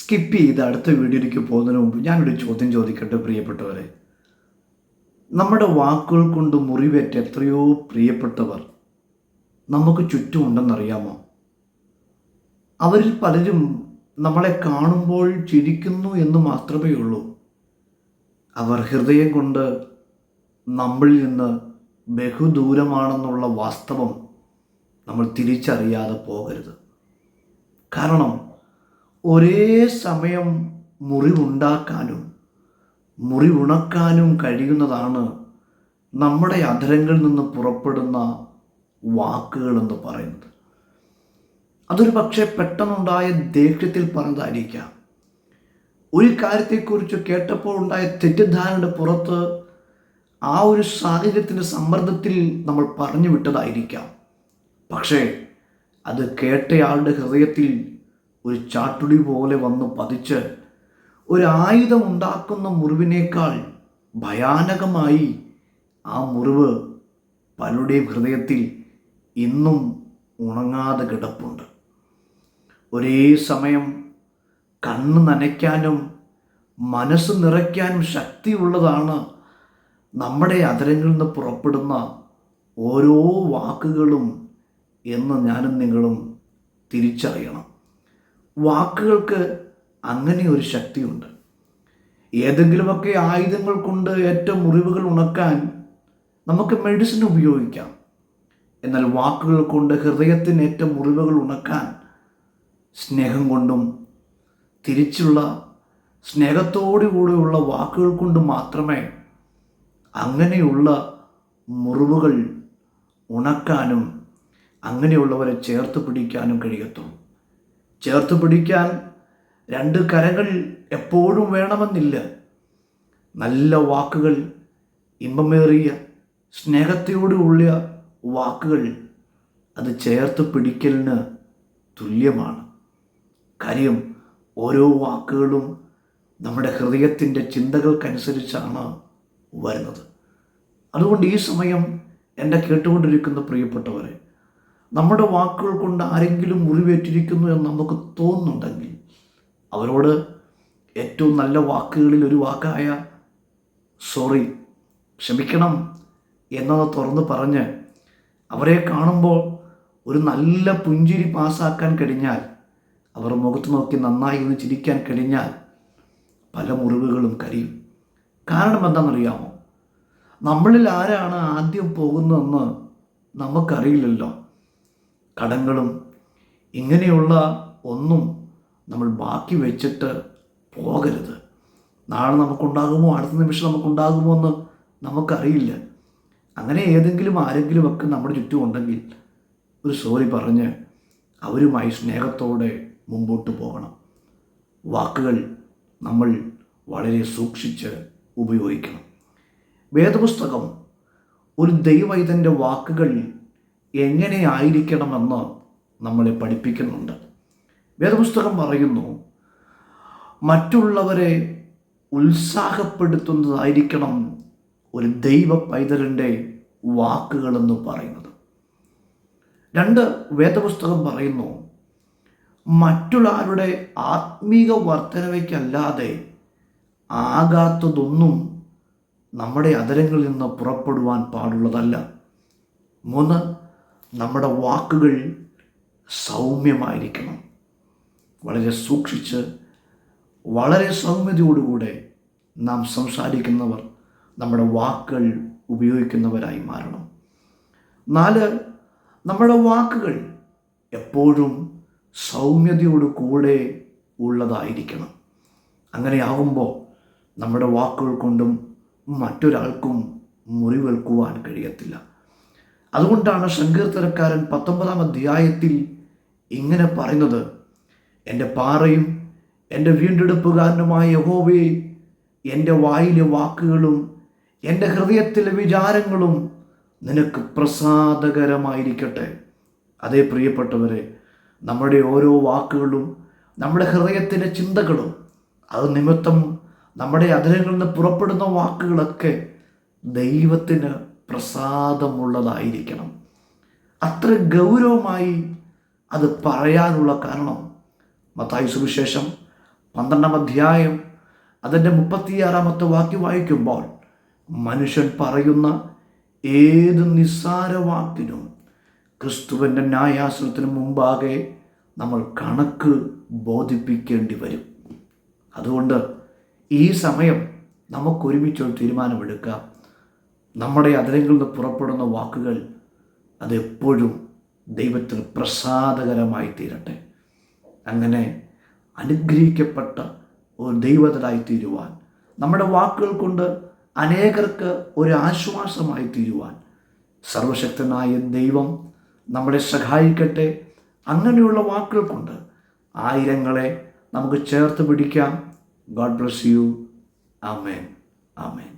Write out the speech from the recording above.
Skip ചെയ്ത് അടുത്ത വീഡിയോയിലേക്ക് പോകുന്നതിന് മുമ്പ് ഞാനൊരു ചോദ്യം ചോദിക്കട്ടെ പ്രിയപ്പെട്ടവരെ. നമ്മുടെ വാക്കുകൾ കൊണ്ട് മുറിവേറ്റ എത്രയോ പ്രിയപ്പെട്ടവർ നമുക്ക് ചുറ്റുമുണ്ടെന്നറിയാമോ? അവരിൽ പലരും നമ്മളെ കാണുമ്പോൾ ചിരിക്കുന്നു എന്ന് മാത്രമേ ഉള്ളൂ. അവർ ഹൃദയം കൊണ്ട് നമ്മളിൽ നിന്ന് ബഹുദൂരമാണെന്നുള്ള വാസ്തവം നമ്മൾ തിരിച്ചറിയാതെ പോകരുത്. കാരണം ഒരേ സമയം മുറിവുണ്ടാക്കാനും മുറിവുണക്കാനും കഴിയുന്നതാണ് നമ്മുടെ അധരങ്ങളിൽ നിന്ന് പുറപ്പെടുന്ന വാക്കുകളെന്ന് പറയുന്നത്. അതൊരു പക്ഷേ പെട്ടെന്നുണ്ടായ ദേഷ്യത്തിൽ പറഞ്ഞതായിരിക്കാം. ഒരു കാര്യത്തെക്കുറിച്ച് കേട്ടപ്പോൾ ഉണ്ടായ തെറ്റിദ്ധാരണയുടെ പുറത്ത് ആ ഒരു സാഹചര്യത്തിൻ്റെ സമ്മർദ്ദത്തിൽ നമ്മൾ പറഞ്ഞു വിട്ടതായിരിക്കാം. പക്ഷേ അത് കേട്ടയാളുടെ ഹൃദയത്തിൽ ഒരു ചാട്ടുടി പോലെ വന്ന് പതിച്ച് ഒരു ആയുധം ഉണ്ടാക്കുന്ന മുറിവിനേക്കാൾ ഭയാനകമായി ആ മുറിവ് പലരുടെയും ഹൃദയത്തിൽ ഇന്നും ഉണങ്ങാതെ കിടപ്പുണ്ട്. ഒരേ സമയം കണ്ണ് നനയ്ക്കാനും മനസ്സ് നിറയ്ക്കാനും ശക്തിയുള്ളതാണ് നമ്മുടെ അധരങ്ങളിൽ നിന്ന് പുറപ്പെടുന്ന ഓരോ വാക്കുകളും എന്ന് ഞാനും നിങ്ങളും തിരിച്ചറിയണം. വാക്കുകൾക്ക് അങ്ങനെ ഒരു ശക്തിയുണ്ട്. ഏതെങ്കിലുമൊക്കെ ആയുധങ്ങൾ കൊണ്ട് ഏറ്റവും മുറിവുകൾ ഉണക്കാൻ നമുക്ക് മെഡിസിൻ ഉപയോഗിക്കാം. എന്നാൽ വാക്കുകൾ കൊണ്ട് ഹൃദയത്തിന് ഏറ്റവും മുറിവുകൾ ഉണക്കാൻ സ്നേഹം കൊണ്ടും തിരിച്ചുള്ള സ്നേഹത്തോടുകൂടിയുള്ള വാക്കുകൾ കൊണ്ട് മാത്രമേ അങ്ങനെയുള്ള മുറിവുകൾ ഉണക്കാനും അങ്ങനെയുള്ളവരെ ചേർത്ത് പിടിക്കാനും കഴിയത്തുള്ളൂ. ചേർത്ത് പിടിക്കാൻ രണ്ട് കരങ്ങൾ എപ്പോഴും വേണമെന്നില്ല. നല്ല വാക്കുകൾ, ഇമ്പമേറിയ സ്നേഹത്തോടുള്ള വാക്കുകൾ അത് ചേർത്ത് പിടിക്കലിന് തുല്യമാണ്. കാര്യം ഓരോ വാക്കുകളും നമ്മുടെ ഹൃദയത്തിൻ്റെ ചിന്തകൾക്കനുസരിച്ചാണ് വരുന്നത്. അതുകൊണ്ട് ഈ സമയം എന്നെ കേട്ടുകൊണ്ടിരിക്കുന്ന പ്രിയപ്പെട്ടവരെ, നമ്മുടെ വാക്കുകൾ കൊണ്ട് ആരെങ്കിലും മുറിവേറ്റിരിക്കുന്നു എന്ന് നമുക്ക് തോന്നുന്നുണ്ടെങ്കിൽ അവരോട് ഏറ്റവും നല്ല വാക്കുകളിൽ ഒരു വാക്കായ സോറി, ക്ഷമിക്കണം എന്നത് തുറന്ന് പറഞ്ഞ് അവരെ കാണുമ്പോൾ ഒരു നല്ല പുഞ്ചിരി പാസ്സാക്കാൻ കഴിഞ്ഞാൽ, അവർ മുഖത്ത് നോക്കി നന്നായി ഒന്ന് ചിരിക്കാൻ കഴിഞ്ഞാൽ പല മുറിവുകളും കരിയും. കാരണം എന്താണെന്നറിയാമോ? നമ്മളിൽ ആരാണ് ആദ്യം പോകുന്നതെന്ന് നമുക്കറിയില്ലല്ലോ. കടങ്ങളും ഇങ്ങനെയുള്ള ഒന്നും നമ്മൾ ബാക്കി വെച്ചിട്ട് പോകരുത്. നാളെ നമുക്കുണ്ടാകുമോ, അടുത്ത നിമിഷം നമുക്കുണ്ടാകുമോ എന്ന് നമുക്കറിയില്ല. അങ്ങനെ ആരെങ്കിലുമൊക്കെ നമ്മുടെ ചുറ്റും ഉണ്ടെങ്കിൽ ഒരു സോറി പറഞ്ഞ് അവരുമായി സ്നേഹത്തോടെ മുമ്പോട്ട് പോകണം. വാക്കുകൾ നമ്മൾ വളരെ സൂക്ഷിച്ച് ഉപയോഗിക്കണം. വേദപുസ്തകം ഒരു ദൈവവൈതൻ്റെ വാക്കുകൾ എങ്ങനെ ആയിരിക്കണമെന്ന് നമ്മളെ പഠിപ്പിക്കുന്നുണ്ട്. വേദപുസ്തകം പറയുന്നു, മറ്റുള്ളവരെ ഉത്സാഹപ്പെടുത്തുന്നതായിരിക്കണം ഒരു ദൈവ പൈതലിൻ്റെ വാക്കുകളെന്ന് പറയുന്നത്. രണ്ട്, വേദപുസ്തകം പറയുന്നു, മറ്റുള്ളവരുടെ ആത്മീക വർധനവയ്ക്കല്ലാതെ ആകാത്തതൊന്നും നമ്മുടെ അധരങ്ങളിൽ നിന്ന് പുറപ്പെടുവാൻ പാടുള്ളതല്ല. മൂന്ന്, നമ്മുടെ വാക്കുകൾ സൗമ്യമായിരിക്കണം. വളരെ സൂക്ഷിച്ച് വളരെ സൗമ്യതയോടുകൂടെ നാം സംസാരിക്കുന്നവർ, നമ്മുടെ വാക്കുകൾ ഉപയോഗിക്കുന്നവരായി മാറണം. നാല്, നമ്മുടെ വാക്കുകൾ എപ്പോഴും സൗമ്യതയോട് കൂടെ ഉള്ളതായിരിക്കണം. അങ്ങനെയാകുമ്പോൾ നമ്മുടെ വാക്കുകൾ കൊണ്ടും മറ്റൊരാൾക്കും മുറിവേൽക്കുവാൻ കഴിയത്തില്ല. അതുകൊണ്ടാണ് സങ്കീർത്തനക്കാരൻ 19-ാം അധ്യായത്തിൽ ഇങ്ങനെ പറയുന്നത്, എൻ്റെ പാറയും എൻ്റെ വീണ്ടെടുപ്പുകാരനുമായ യഹോവേ, എൻ്റെ വായിലെ വാക്കുകളും എൻ്റെ ഹൃദയത്തിലെ വിചാരങ്ങളും നിനക്ക് പ്രസാദകരമായിരിക്കട്ടെ. അതേ പ്രിയപ്പെട്ടവരെ, നമ്മുടെ ഓരോ വാക്കുകളും നമ്മുടെ ഹൃദയത്തിൻ്റെ ചിന്തകളും അത് നിമിത്തം നമ്മുടെ അധരങ്ങളിൽ നിന്ന് പുറപ്പെടുന്ന വാക്കുകളൊക്കെ ദൈവത്തിന് പ്രസാദമുള്ളതായിരിക്കണം. അത്ര ഗൗരവമായി അത് പറയാനുള്ള കാരണം മത്തായി സുവിശേഷം 12-ാം അധ്യായം അതിൻ്റെ 36-ാമത്തെ വാക്യം വായിക്കുമ്പോൾ മനുഷ്യൻ പറയുന്ന ഏത് നിസ്സാര വാക്കിനും ക്രിസ്തുവിൻ്റെ ന്യായാസനത്തിന് മുമ്പാകെ നമ്മൾ കണക്ക് ബോധിപ്പിക്കേണ്ടി വരും. അതുകൊണ്ട് ഈ സമയം നമുക്കൊരുമിച്ചൊരു തീരുമാനമെടുക്കാം. നമ്മുടെ അതിരങ്ങളിൽ നിന്ന് പുറപ്പെടുന്ന വാക്കുകൾ അതെപ്പോഴും ദൈവത്തിന് പ്രസാദകരമായി തീരട്ടെ. അങ്ങനെ അനുഗ്രഹിക്കപ്പെട്ട ഒരു ദൈവത്തിനായി തീരുവാൻ, നമ്മുടെ വാക്കുകൾ കൊണ്ട് അനേകർക്ക് ഒരു ആശ്വാസമായി തീരുവാൻ സർവശക്തനായ ദൈവം നമ്മളെ സഹായിക്കട്ടെ. അങ്ങനെയുള്ള വാക്കുകൾ കൊണ്ട് ആയിരങ്ങളെ നമുക്ക് ചേർത്ത് പിടിക്കാം. God bless you. Amen. Amen.